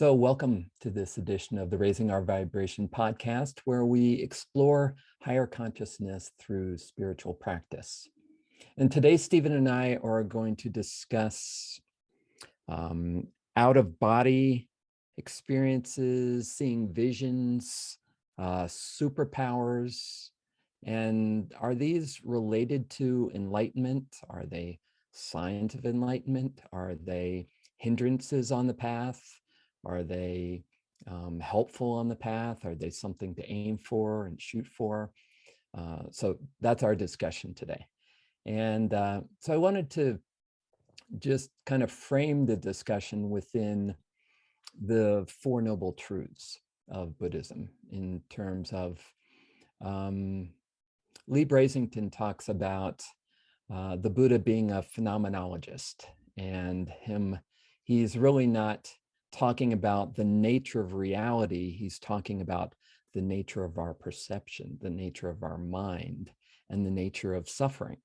So, welcome to this edition of the Raising Our Vibration podcast, where we explore higher consciousness through spiritual practice. And today, Stephen and I are going to discuss out of body experiences, seeing visions, superpowers. And are these related to enlightenment? Are they signs of enlightenment? Are they hindrances on the path? Are they helpful on the path? Are they something to aim for and shoot for? So that's our discussion today. And so I wanted to just kind of frame the discussion within the Four Noble Truths of Buddhism in terms of Lee Brasington talks about the Buddha being a phenomenologist, and he's really not talking about the nature of reality. He's talking about the nature of our perception, the nature of our mind, and the nature of suffering.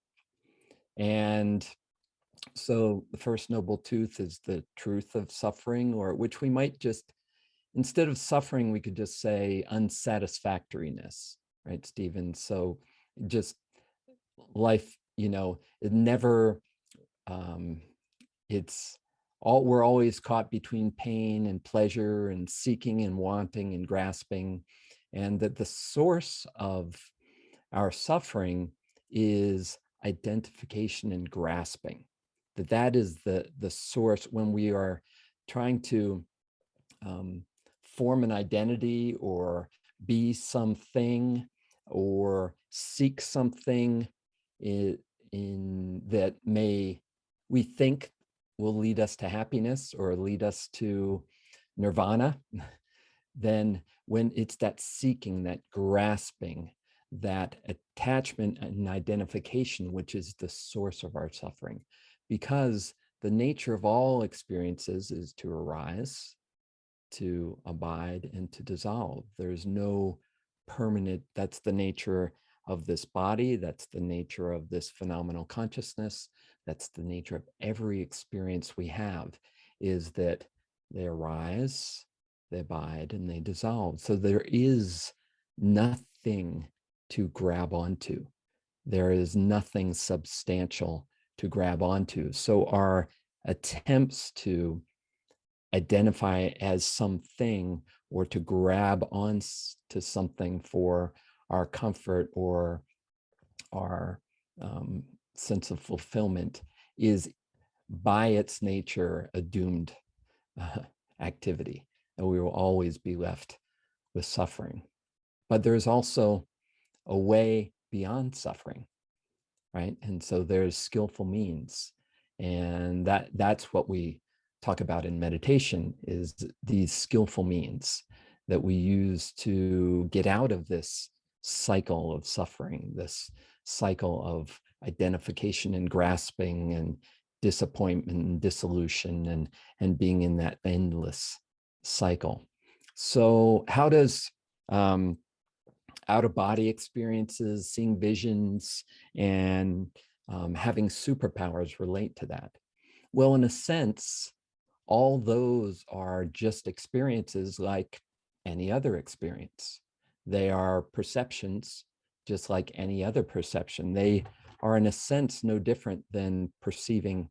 And so the first noble truth is the truth of suffering, or which we might just, instead of suffering, we could just say unsatisfactoriness, right, Stephen? So just life, it never, we're always caught between pain and pleasure and seeking and wanting and grasping, and that the source of our suffering is identification and grasping. That is the source when we are trying to form an identity or be something or seek something in that we think will lead us to happiness or lead us to nirvana. Then when it's that seeking, that grasping, that attachment and identification, which is the source of our suffering, because the nature of all experiences is to arise, to abide, and to dissolve. There's no permanent, that's the nature of this body, that's the nature of this phenomenal consciousness, that's the nature of every experience we have, is that they arise, they abide, and they dissolve. So there is nothing to grab onto. There is nothing substantial to grab onto. So our attempts to identify as something or to grab on to something for our comfort or our sense of fulfillment is by its nature a doomed activity, and we will always be left with suffering. But there's also a way beyond suffering, right? And so there's skillful means, and that's what we talk about in meditation, is these skillful means that we use to get out of this cycle of suffering, this cycle of identification and grasping and disappointment and dissolution and being in that endless cycle. So how does out-of-body experiences, seeing visions, and having superpowers relate to that? Well, in a sense, all those are just experiences like any other experience. They are perceptions just like any other perception. They are, in a sense, no different than perceiving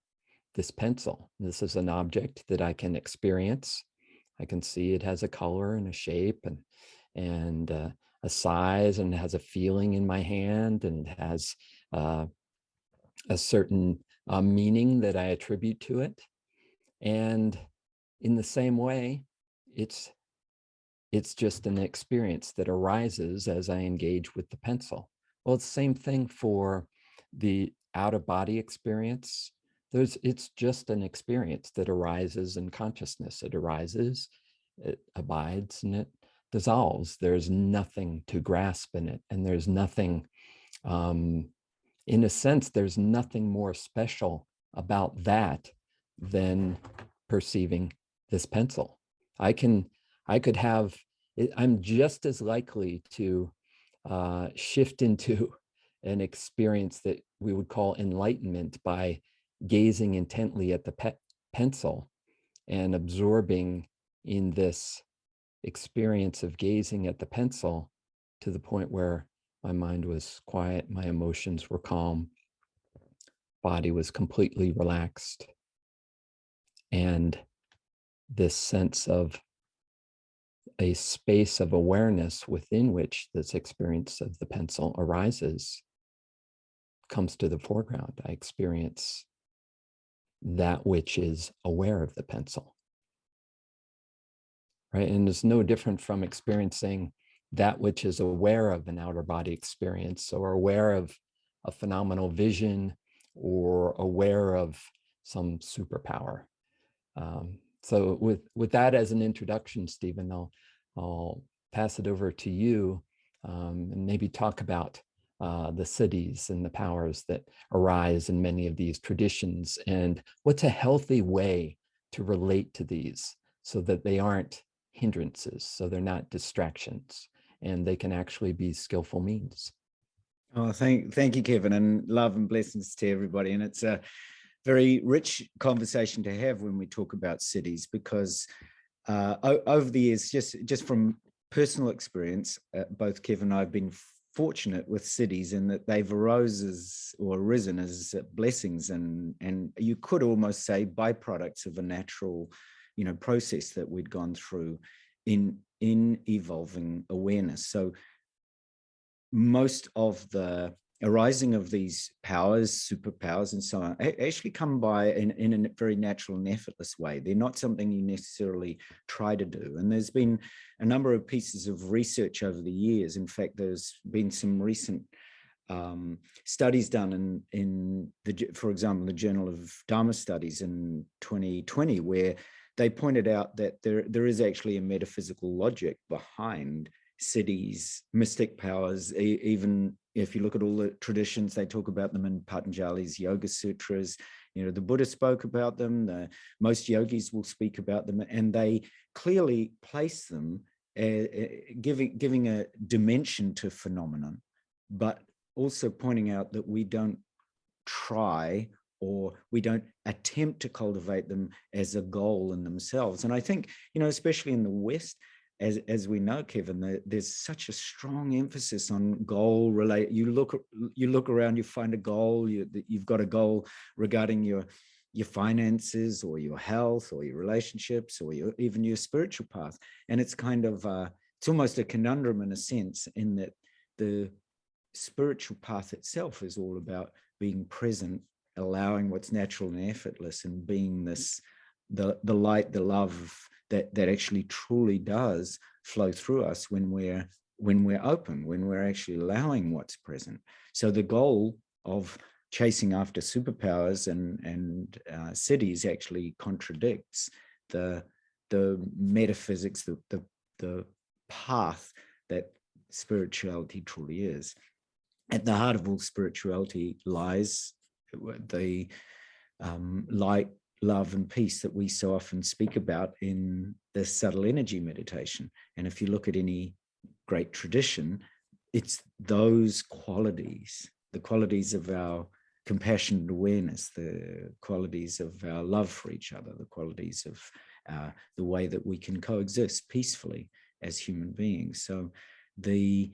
this pencil. This is an object that I can experience. I can see it has a color and a shape and a size, and it has a feeling in my hand, and it has a certain meaning that I attribute to it. And in the same way, it's just an experience that arises as I engage with the pencil. Well, it's the same thing for the out-of-body experience. It's just an experience that arises in consciousness. It arises, it abides, and it dissolves. There's nothing to grasp in it. And there's nothing, in a sense, there's nothing more special about that than perceiving this pencil. I'm just as likely to shift into an experience that we would call enlightenment by gazing intently at the pencil and absorbing in this experience of gazing at the pencil to the point where my mind was quiet, my emotions were calm, body was completely relaxed, and this sense of a space of awareness within which this experience of the pencil arises comes to the foreground. I experience that which is aware of the pencil, right? And it's no different from experiencing that which is aware of an outer body experience, or aware of a phenomenal vision, or aware of some superpower. So with that as an introduction, Stephen, I'll pass it over to you, and maybe talk about the siddhis and the powers that arise in many of these traditions, and what's a healthy way to relate to these so that they aren't hindrances, so they're not distractions, and they can actually be skillful means. Oh, thank you, Kevin, and love and blessings to everybody. And it's a very rich conversation to have when we talk about siddhis, because over the years, just from personal experience, both Kevin and I have been fortunate with siddhis in that they've arisen as blessings, and you could almost say byproducts of a natural, process that we'd gone through in evolving awareness. So most of the arising of these powers, superpowers, and so on, actually come by in a very natural and effortless way. They're not something you necessarily try to do. And there's been a number of pieces of research over the years. In fact, there's been some recent studies done for example, the Journal of Dharma Studies in 2020, where they pointed out that there is actually a metaphysical logic behind siddhis, mystic powers. Even if you look at all the traditions, they talk about them in Patanjali's Yoga Sutras. The Buddha spoke about them. Most yogis will speak about them, and they clearly place them giving a dimension to phenomenon, but also pointing out that we don't try, or we don't attempt to cultivate them as a goal in themselves. And I think, especially in the West, as we know, Kevin, there's such a strong emphasis on goal related. You look around, you find a goal. You've got a goal regarding your finances, or your health, or your relationships, or even your spiritual path. And it's kind of it's almost a conundrum in a sense, in that the spiritual path itself is all about being present, allowing what's natural and effortless, and being the light, the love that actually truly does flow through us when we're open, when we're actually allowing what's present. So the goal of chasing after superpowers and siddhis actually contradicts the metaphysics, the path that spirituality truly is. At the heart of all spirituality lies the light, love, and peace that we so often speak about in the subtle energy meditation. And if you look at any great tradition, it's those qualities, the qualities of our compassionate awareness, the qualities of our love for each other, the qualities of the way that we can coexist peacefully as human beings. So the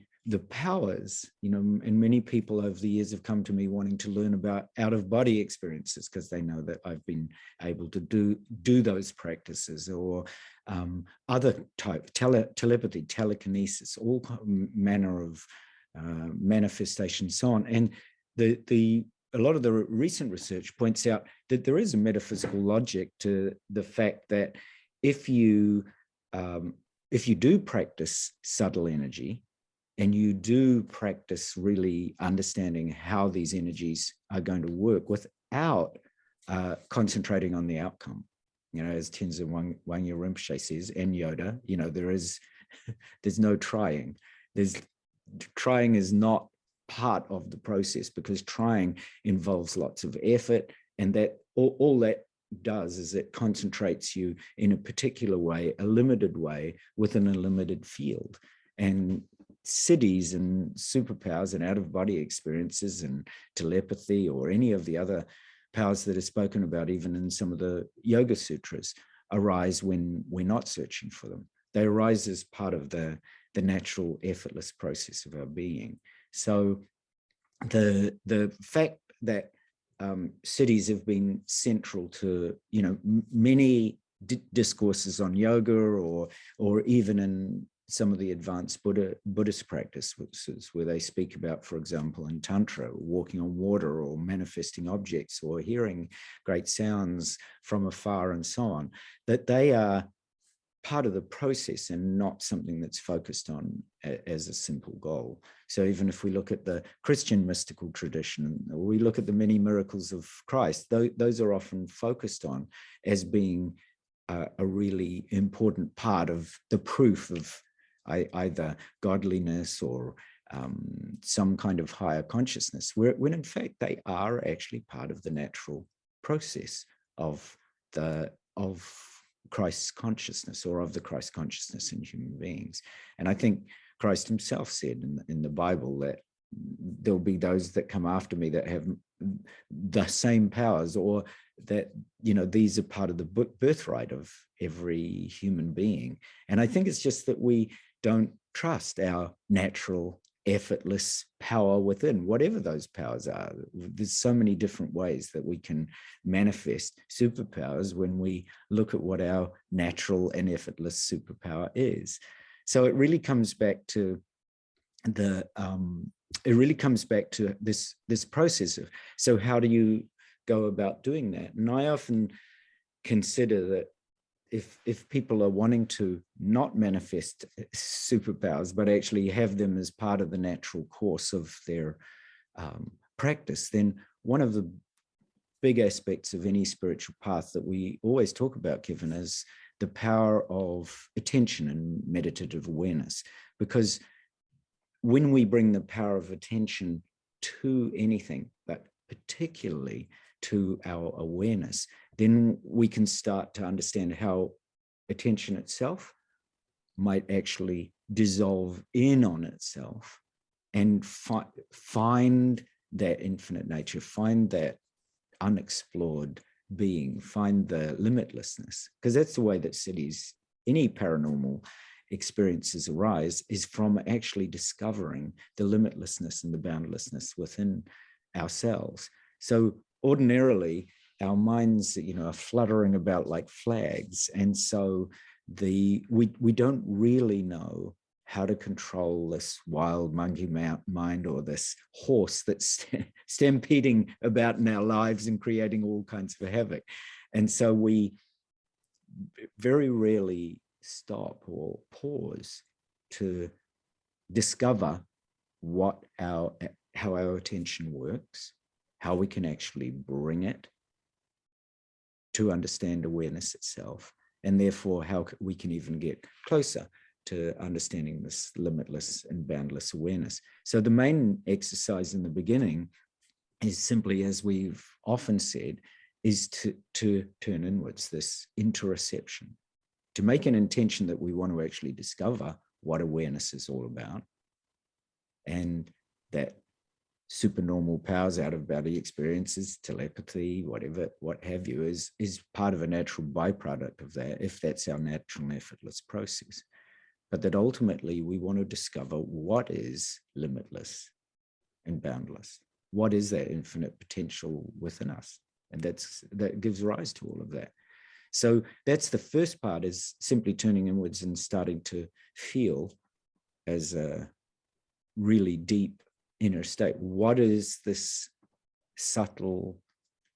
powers, and many people over the years have come to me wanting to learn about out-of-body experiences, because they know that I've been able to do those practices, or other type, telepathy, telekinesis, all manner of manifestations, so on. And a lot of the recent research points out that there is a metaphysical logic to the fact that if you do practice subtle energy, and you do practice really understanding how these energies are going to work without concentrating on the outcome, as Tenzin Wangyal Rinpoche says, and Yoda, there's no trying. Trying is not part of the process, because trying involves lots of effort, and that all that does is it concentrates you in a particular way, a limited way, within a limited field. And siddhis and superpowers and out-of-body experiences and telepathy, or any of the other powers that are spoken about even in some of the Yoga Sutras, arise when we're not searching for them. They arise as part of the natural, effortless process of our being. So the fact that cities have been central to, many discourses on yoga, or even in some of the advanced Buddhist practices, where they speak about, for example, in Tantra, walking on water or manifesting objects or hearing great sounds from afar and so on, that they are part of the process and not something that's focused on as a simple goal. So even if we look at the Christian mystical tradition, or we look at the many miracles of Christ, those are often focused on as being a really important part of the proof of either godliness or some kind of higher consciousness, when in fact they are actually part of the natural process of Christ's consciousness, or of the Christ consciousness in human beings. And I think Christ himself said in the Bible that there'll be those that come after me that have the same powers, or that, these are part of the birthright of every human being. And I think it's just that we don't trust our natural, effortless power within, whatever those powers are. There's so many different ways that we can manifest superpowers when we look at what our natural and effortless superpower is. So it really comes back to this process of, so how do you go about doing that? And I often consider that if people are wanting to not manifest superpowers, but actually have them as part of the natural course of their practice, then one of the big aspects of any spiritual path that we always talk about, Kevin, is the power of attention and meditative awareness. Because when we bring the power of attention to anything, but particularly to our awareness, then we can start to understand how attention itself might actually dissolve in on itself and find that infinite nature, find that unexplored being, find the limitlessness. Because that's the way that cities, any paranormal experiences arise, is from actually discovering the limitlessness and the boundlessness within ourselves. So ordinarily, our minds, are fluttering about like flags. And so we don't really know how to control this wild monkey mind, or this horse that's stampeding about in our lives and creating all kinds of havoc. And so we very rarely stop or pause to discover how our attention works, how we can actually bring it to understand awareness itself, and therefore how we can even get closer to understanding this limitless and boundless awareness. So the main exercise in the beginning is simply, as we've often said, is to turn inwards, this interoception, to make an intention that we want to actually discover what awareness is all about, and that supernormal powers, out of body experiences, telepathy, what have you, is part of a natural byproduct of that, if that's our natural and effortless process. But that ultimately we want to discover what is limitless and boundless. What is that infinite potential within us? And that gives rise to all of that. So that's the first part, is simply turning inwards and starting to feel as a really deep inner state. What is this subtle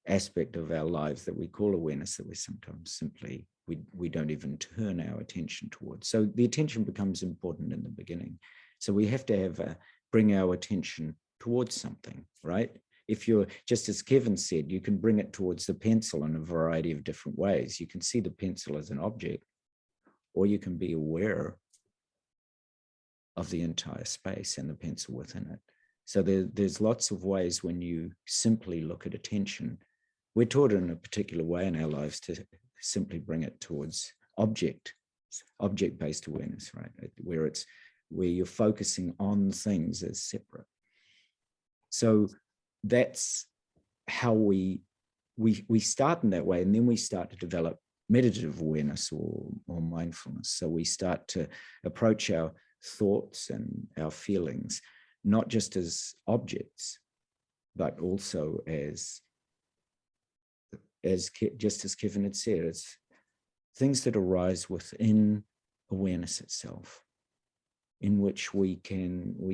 aspect of our lives that we call awareness, that we sometimes simply, we don't even turn our attention towards? So the attention becomes important in the beginning. So we have to bring our attention towards something, right? If you're, just as Kevin said, you can bring it towards the pencil in a variety of different ways. You can see the pencil as an object, or you can be aware of the entire space and the pencil within it. So there's lots of ways when you simply look at attention. We're taught in a particular way in our lives to simply bring it towards object-based awareness, right? Where you're focusing on things as separate. So that's how we start in that way, and then we start to develop meditative awareness or mindfulness. So we start to approach our thoughts and our feelings not just as objects, but also as just as Kevin had said, it's things that arise within awareness itself, in which we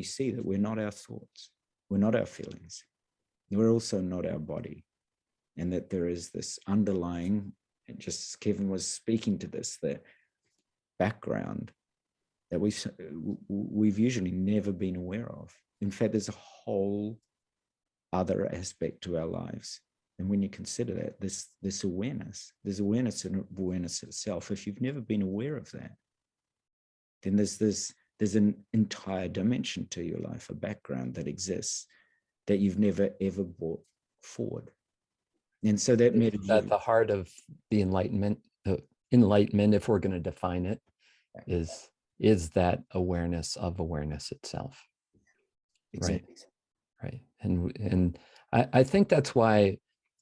see that we're not our thoughts, we're not our feelings, we're also not our body, and that there is this underlying, and just as Kevin was speaking to this, the background that we've usually never been aware of. In fact, there's a whole other aspect to our lives. And when you consider that, this awareness, there's awareness in awareness itself. If you've never been aware of that, then there's an entire dimension to your life, a background that exists that you've never ever brought forward. And so that at the heart of the enlightenment, if we're going to define it, is that awareness of awareness itself. Exactly. Right. And I think that's why,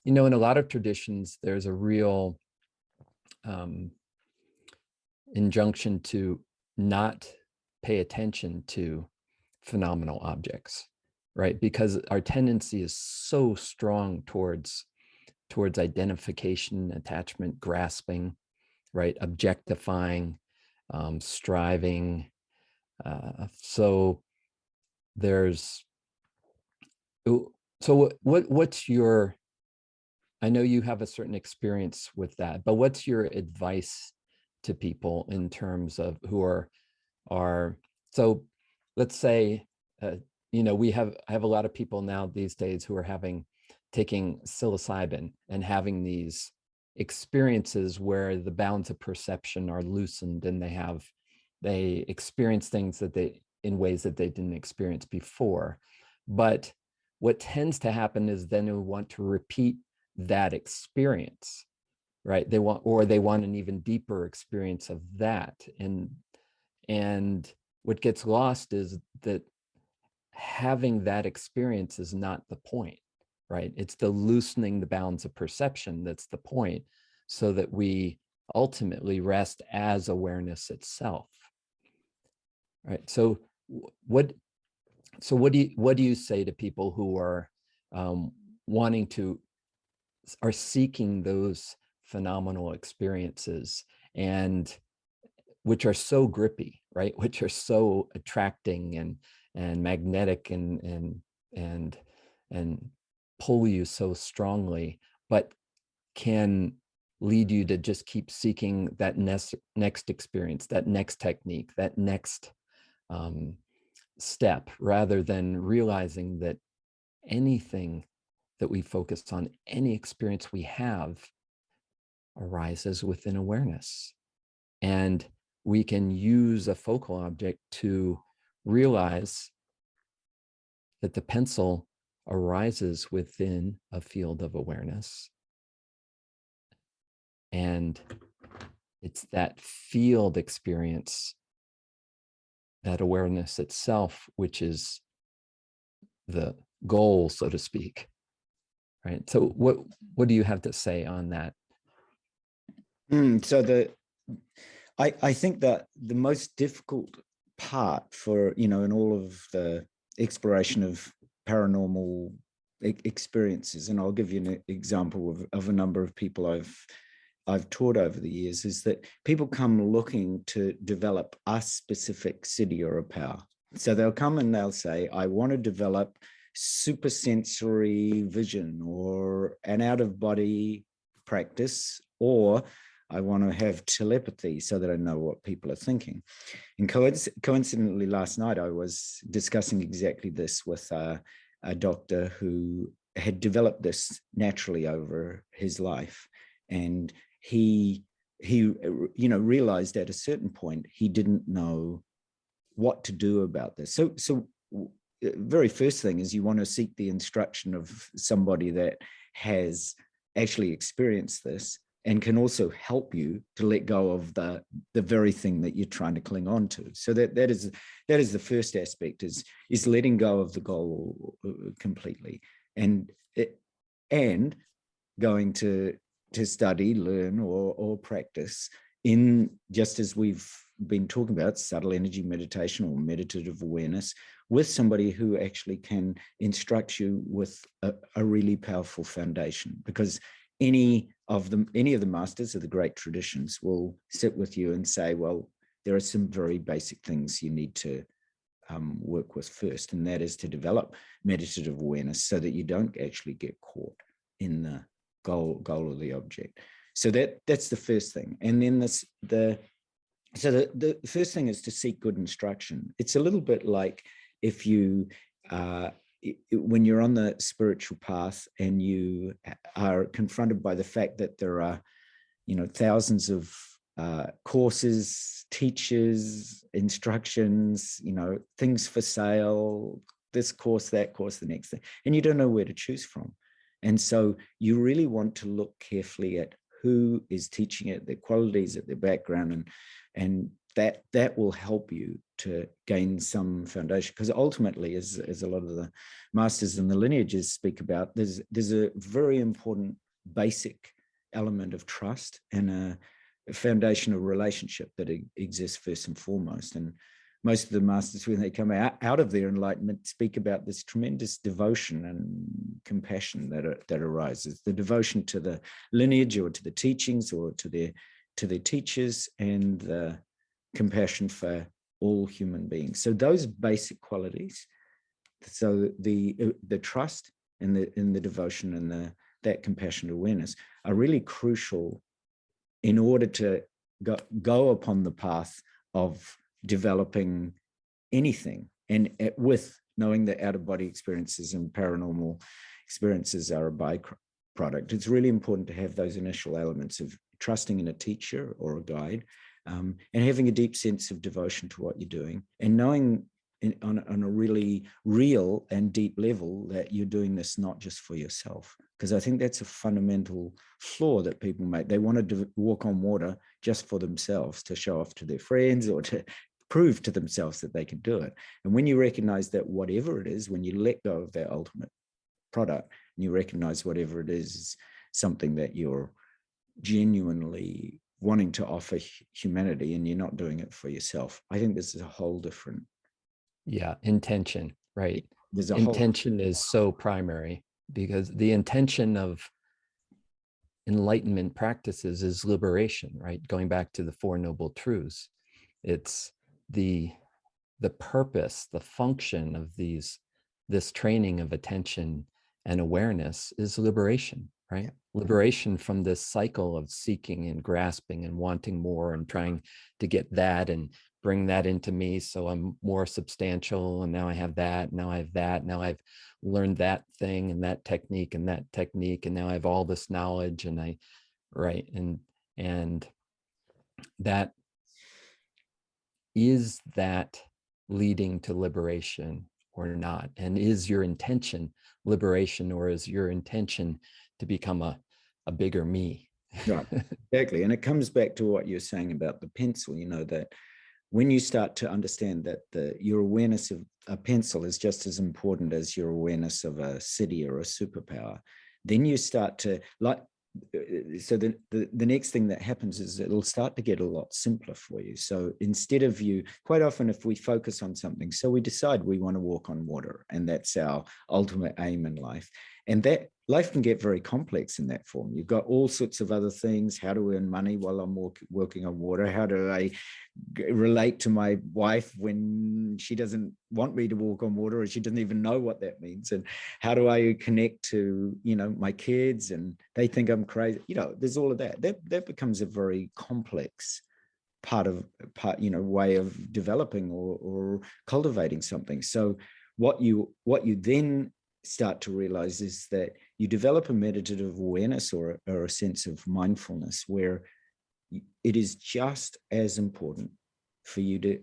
in a lot of traditions, there's a real injunction to not pay attention to phenomenal objects, right? Because our tendency is so strong towards identification, attachment, grasping, right? Objectifying, striving. So what's your, I know you have a certain experience with that, but what's your advice to people in terms of who are so let's say, I have a lot of people now these days who are taking psilocybin and having these experiences where the bounds of perception are loosened, and they experience things in ways that they didn't experience before. But what tends to happen is then they want to repeat that experience, right? They want an even deeper experience of that. And what gets lost is that having that experience is not the point, right? It's the loosening the bounds of perception that's the point, so that we ultimately rest as awareness itself, right? So what do you say to people who are are seeking those phenomenal experiences, and which are so grippy, right? Which are so attracting and magnetic and pull you so strongly, but can lead you to just keep seeking that next experience, that next technique, that next step, rather than realizing that anything that we focus on, any experience we have, arises within awareness. And we can use a focal object to realize that the pencil arises within a field of awareness. And it's that field experience, that awareness itself, which is the goal, so to speak. Right. So what do you have to say on that? I think that the most difficult part for, in all of the exploration of paranormal experiences, and I'll give you an example of a number of people I've taught over the years, is that people come looking to develop a specific siddhi or a power. So they'll come and they'll say, I want to develop supersensory vision or an out-of-body practice, or I want to have telepathy so that I know what people are thinking. And coincidentally, last night I was discussing exactly this with a doctor who had developed this naturally over his life. And he realized at a certain point he didn't know what to do about this. So very first thing is you want to seek the instruction of somebody that has actually experienced this and can also help you to let go of the very thing that you're trying to cling on to. So that is the first aspect, is letting go of the goal completely, and going to to study, learn, or practice in, just as we've been talking about, subtle energy meditation or meditative awareness, with somebody who actually can instruct you with a really powerful foundation. Because any of the masters of the great traditions will sit with you and say, well, there are some very basic things you need to work with first, and that is to develop meditative awareness so that you don't actually get caught in the goal of the object. So that's the first thing. And then the first thing is to seek good instruction. It's a little bit like if you when you're on the spiritual path and you are confronted by the fact that there are, thousands of courses, teachers, instructions, things for sale, this course, that course, the next thing, and you don't know where to choose from. And so you really want to look carefully at who is teaching it, their qualities, at their background, and that will help you to gain some foundation. Because ultimately, as a lot of the masters and the lineages speak about, there's a very important basic element of trust and a foundation of relationship that exists first and foremost. And most of the masters, when they come out of their enlightenment, speak about this tremendous devotion and compassion that arises, the devotion to the lineage or to the teachings or to their teachers, and the compassion for all human beings. So those basic qualities, so the trust and the devotion and that compassionate awareness are really crucial in order to go upon the path of developing anything, and with knowing that out-of-body experiences and paranormal experiences are a byproduct. It's really important to have those initial elements of trusting in a teacher or a guide, and having a deep sense of devotion to what you're doing, and knowing on a really real and deep level that you're doing this not just for yourself. Because I think that's a fundamental flaw that people make. They want to walk on water just for themselves, to show off to their friends or to prove to themselves that they can do it. And when you recognize that whatever it is, when you let go of that ultimate product, and you recognize whatever it is something that you're genuinely wanting to offer humanity, and you're not doing it for yourself, I think this is a whole different. Yeah, intention, right? There's a intention is so primary, because the intention of enlightenment practices is liberation, right? Going back to the Four Noble Truths, it's the purpose, the function of this training of attention and awareness is liberation, right? Yeah. Liberation from this cycle of seeking and grasping and wanting more and trying to get that and bring that into me, so I'm more substantial, and now I have that, now I have that, now I've learned that thing and that technique, and now I have all this knowledge, and right, and that is that leading to liberation or not? And is your intention liberation, or is your intention to become a bigger me? Right, exactly. And it comes back to what you're saying about the pencil, that when you start to understand that your awareness of a pencil is just as important as your awareness of a city or a superpower, then you start to so the next thing that happens is it'll start to get a lot simpler for you. So instead of quite often, if we focus on something, so we decide we want to walk on water, and that's our ultimate aim in life, and that life can get very complex in that form. You've got all sorts of other things: how to earn money while I'm working on water, how do I relate to my wife when she doesn't want me to walk on water, or she doesn't even know what that means, and how do I connect to my kids and they think I'm crazy. There's all of that becomes a very complex way of developing or cultivating something. So what you then start to realize is that you develop a meditative awareness or a sense of mindfulness, where it is just as important for you to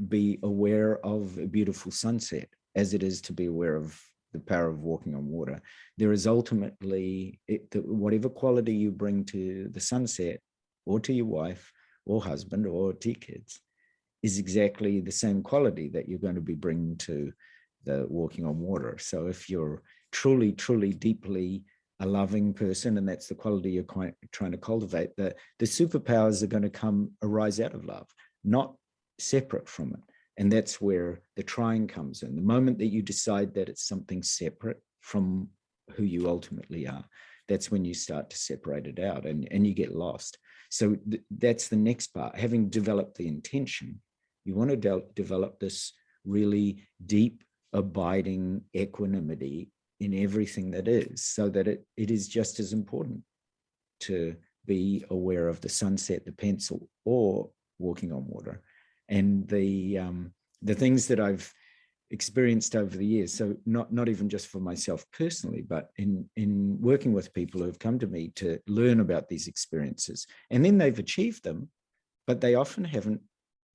be aware of a beautiful sunset as it is to be aware of the power of walking on water. There is ultimately whatever quality you bring to the sunset, or to your wife or husband or to your kids, is exactly the same quality that you're going to be bringing to the walking on water. So if you're truly, truly, deeply a loving person, and that's the quality you're trying to cultivate, the superpowers are going to arise out of love, not separate from it. And that's where the trying comes in. The moment that you decide that it's something separate from who you ultimately are, that's when you start to separate it out, and you get lost. So that's the next part. Having developed the intention, you want to develop this really deep, abiding equanimity in everything that is, so that it is just as important to be aware of the sunset, the pencil, or walking on water. And the things that I've experienced over the years, so not even just for myself personally, but in working with people who have come to me to learn about these experiences, and then they've achieved them, but they often haven't,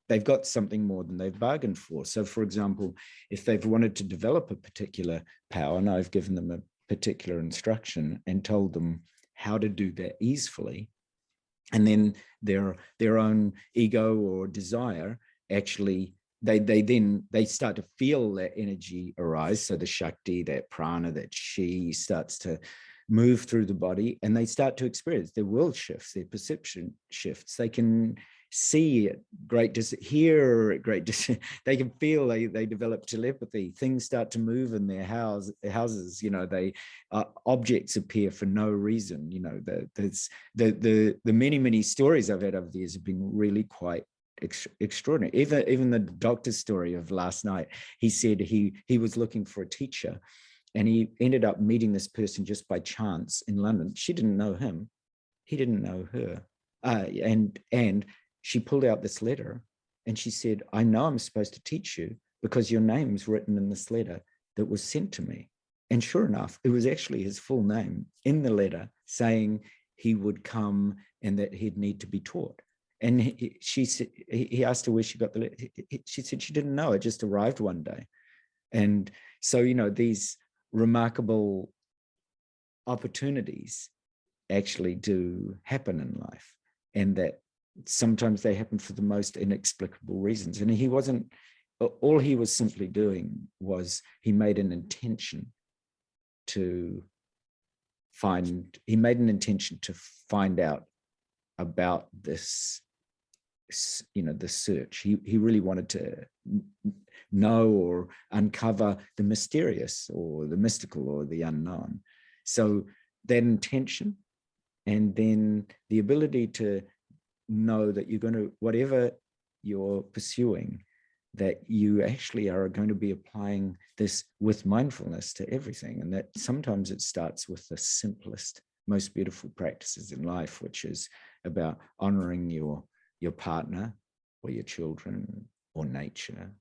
they've got something more than they've bargained for. So for example, if they've wanted to develop a particular power, and I've given them a particular instruction and told them how to do that easily, and then their own ego or desire actually, they start to feel that energy arise. So the Shakti, that prana, that chi starts to move through the body, and they start to experience their world shifts, their perception shifts. They can see at great distance, hear at great distance. They can feel, they develop telepathy. Things start to move in their houses. They objects appear for no reason. The many stories I've had over the years have been really quite extraordinary. Even the doctor's story of last night, he said he was looking for a teacher, and he ended up meeting this person just by chance in London. She didn't know him, he didn't know her, and she pulled out this letter, and she said, I know I'm supposed to teach you because your name's written in this letter that was sent to me. And sure enough, it was actually his full name in the letter, saying he would come and that he'd need to be taught. And he asked her where she got the letter. She said she didn't know. It just arrived one day. And so, these remarkable opportunities actually do happen in life, and that sometimes they happen for the most inexplicable reasons. And all he was simply doing was he made an intention to find out about this, the search. He really wanted to know or uncover the mysterious or the mystical or the unknown. So that intention, and then the ability to know that you're going to, whatever you're pursuing, that you actually are going to be applying this with mindfulness to everything. And that sometimes it starts with the simplest, most beautiful practices in life, which is about honoring your partner or your children or nature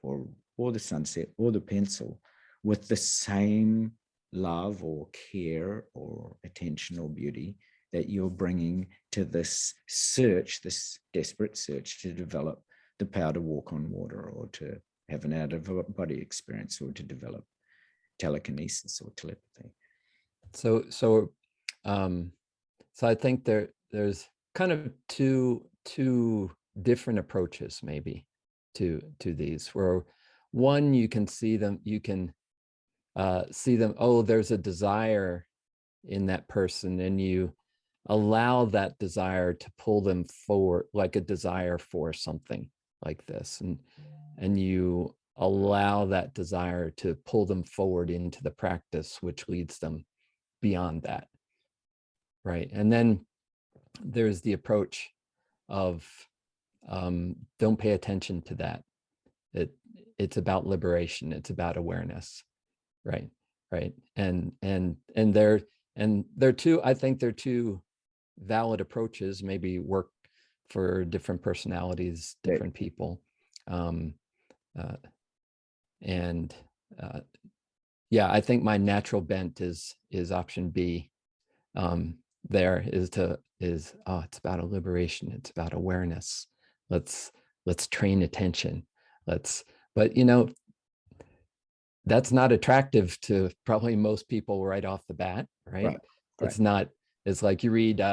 or the sunset or the pencil with the same love or care or attention or beauty that you're bringing to this search, this desperate search to develop the power to walk on water, or to have an out-of-body experience, or to develop telekinesis or telepathy. So I think there's kind of two different approaches maybe to these, where one, you can see them, oh, there's a desire in that person, and you allow that desire to pull them forward, like a desire for something like this, and you allow that desire to pull them forward into the practice, which leads them beyond that, right? And then there's the approach of don't pay attention to that. It's about liberation. It's about awareness, right? And they're two. I think they're two valid approaches. Maybe work for different personalities, different people, yeah, I think my natural bent is option B. It's about a liberation. It's about awareness. Let's train attention. But that's not attractive to probably most people right off the bat, right? It's not. It's like you read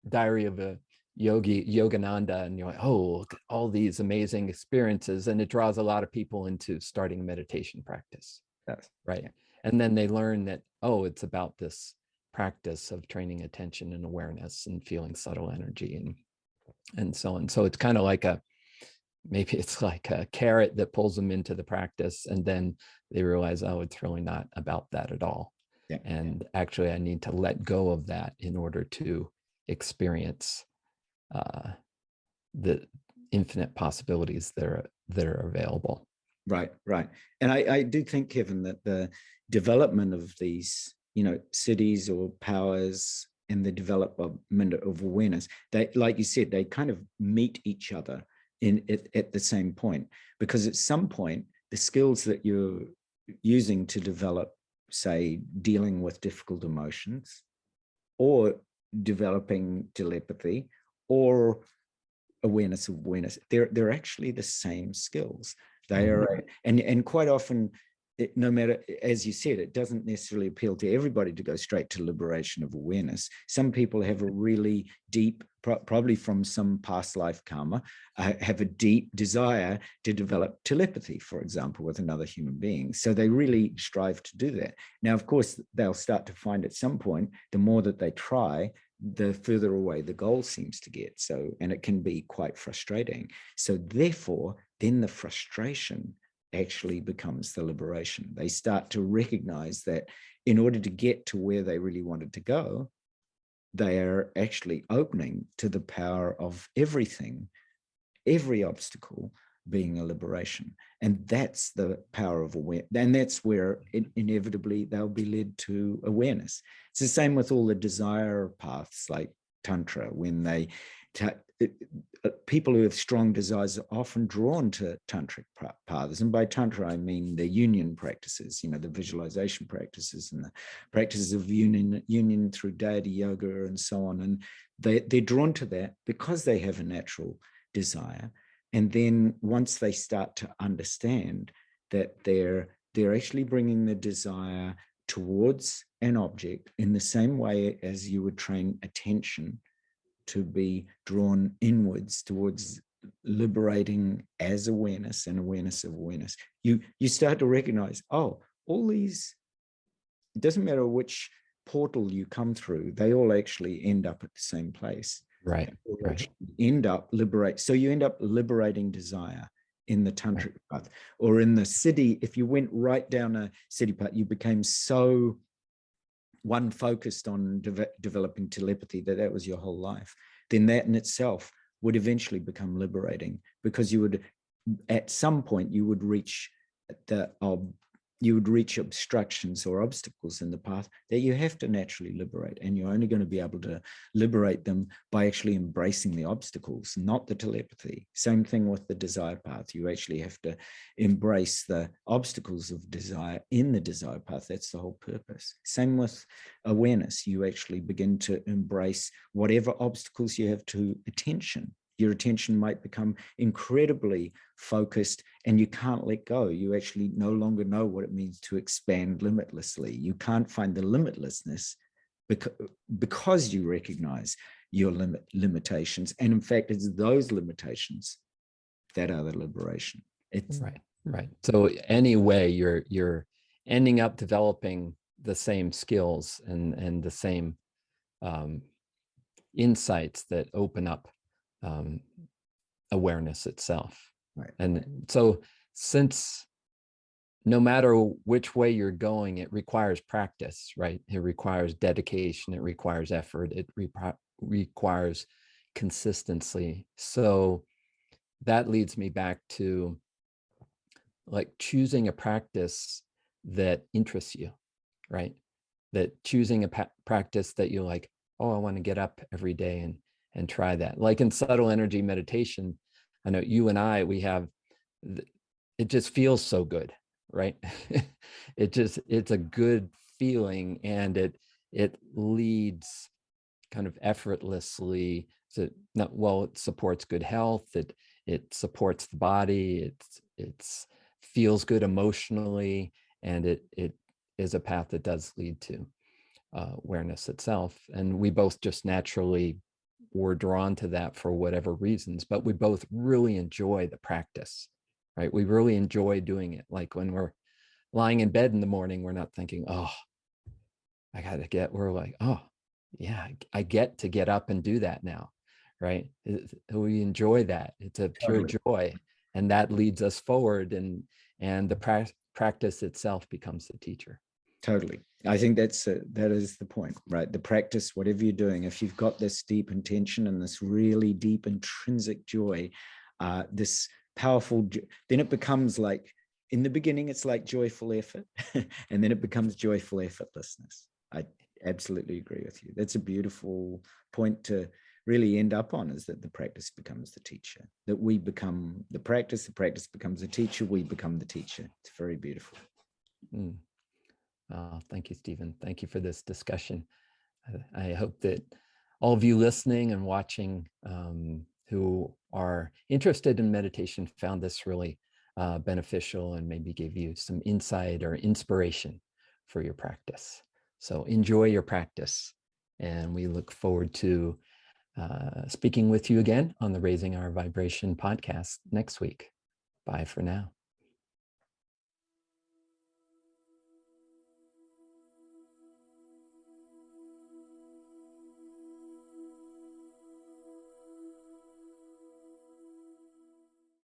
Diary of a Yogananda, and you're like, oh, look at all these amazing experiences, and it draws a lot of people into starting a meditation practice. Yes. Right. And then they learn that, oh, it's about this practice of training attention and awareness and feeling subtle energy and so on. So it's kind of like maybe it's like a carrot that pulls them into the practice, and then they realize, oh, it's really not about that at all. Yeah. And actually, I need to let go of that in order to experience the infinite possibilities that are available. Right, right. And I do think, Kevin, that the development of these, cities or powers and the development of awareness, they, like you said, they kind of meet each other at the same point, because at some point, the skills that you're using to develop, say, dealing with difficult emotions, or developing telepathy, or awareness of awareness, they're actually the same skills. They are, and quite often, no matter, as you said, it doesn't necessarily appeal to everybody to go straight to liberation of awareness. Some people have a really deep, probably from some past life karma, have a deep desire to develop telepathy, for example, with another human being. So they really strive to do that. Now, of course, they'll start to find at some point, the more that they try, the further away the goal seems to get. So, and it can be quite frustrating. So therefore, then the frustration actually becomes the liberation. They start to recognize that in order to get to where they really wanted to go, they are actually opening to the power of everything, every obstacle being a liberation. And that's the power of awareness. And that's where inevitably they'll be led to awareness. It's the same with all the desire paths like Tantra, when they people who have strong desires are often drawn to tantric paths. And by Tantra, I mean the union practices, the visualization practices and the practices of union through deity yoga and so on. And they're drawn to that because they have a natural desire. And then once they start to understand that they're actually bringing the desire towards an object in the same way as you would train attention to be drawn inwards towards liberating as awareness and awareness of awareness, you start to recognize, oh, all these, it doesn't matter which portal you come through, they all actually end up at the same place. Right. End up liberate. So you end up liberating desire in the tantric path, or in the city. If you went right down a city path, you became so one focused on developing telepathy that was your whole life. Then that in itself would eventually become liberating, because you would, at some point, you would reach obstructions or obstacles in the path that you have to naturally liberate. And you're only going to be able to liberate them by actually embracing the obstacles, not the telepathy. Same thing with the desire path. You actually have to embrace the obstacles of desire in the desire path. That's the whole purpose. Same with awareness. You actually begin to embrace whatever obstacles you have to attention. Your attention might become incredibly focused and you can't let go. You actually no longer know what it means to expand limitlessly. You can't find the limitlessness because you recognize your limitations. And in fact, it's those limitations that are the liberation. It's right. So anyway, you're ending up developing the same skills and the same insights that open up awareness itself. Right. And so, since no matter which way you're going, it requires practice, right? It requires dedication, it requires effort, it requires consistency. So that leads me back to like choosing a practice that interests you, right? That choosing a practice that you like, oh, I want to get up every day and try that. Like in subtle energy meditation, I know you and I, it just feels so good, right? It's a good feeling, and it leads kind of effortlessly to, it supports good health. It supports the body. It's feels good emotionally, and it is a path that does lead to awareness itself. And we both just naturally were drawn to that for whatever reasons, but we both really enjoy the practice, right? We really enjoy doing it. Like when we're lying in bed in the morning, we're not thinking, oh, I got to get, we're like, oh, yeah, I get to get up and do that now, right? We enjoy that. It's a pure Totally. joy. And that leads us forward, and the practice itself becomes the teacher. Totally. I think that is the point, right? The practice, whatever you're doing, if you've got this deep intention and this really deep intrinsic joy, this powerful, then it becomes like, in the beginning, it's like joyful effort, and then it becomes joyful effortlessness. I absolutely agree with you. That's a beautiful point to really end up on, is that the practice becomes the teacher, that we become the practice becomes the teacher, we become the teacher. It's very beautiful. Mm. Thank you, Stephen. Thank you for this discussion. I hope that all of you listening and watching who are interested in meditation found this really beneficial, and maybe gave you some insight or inspiration for your practice. So enjoy your practice, and we look forward to speaking with you again on the Raising Our Vibration podcast next week. Bye for now.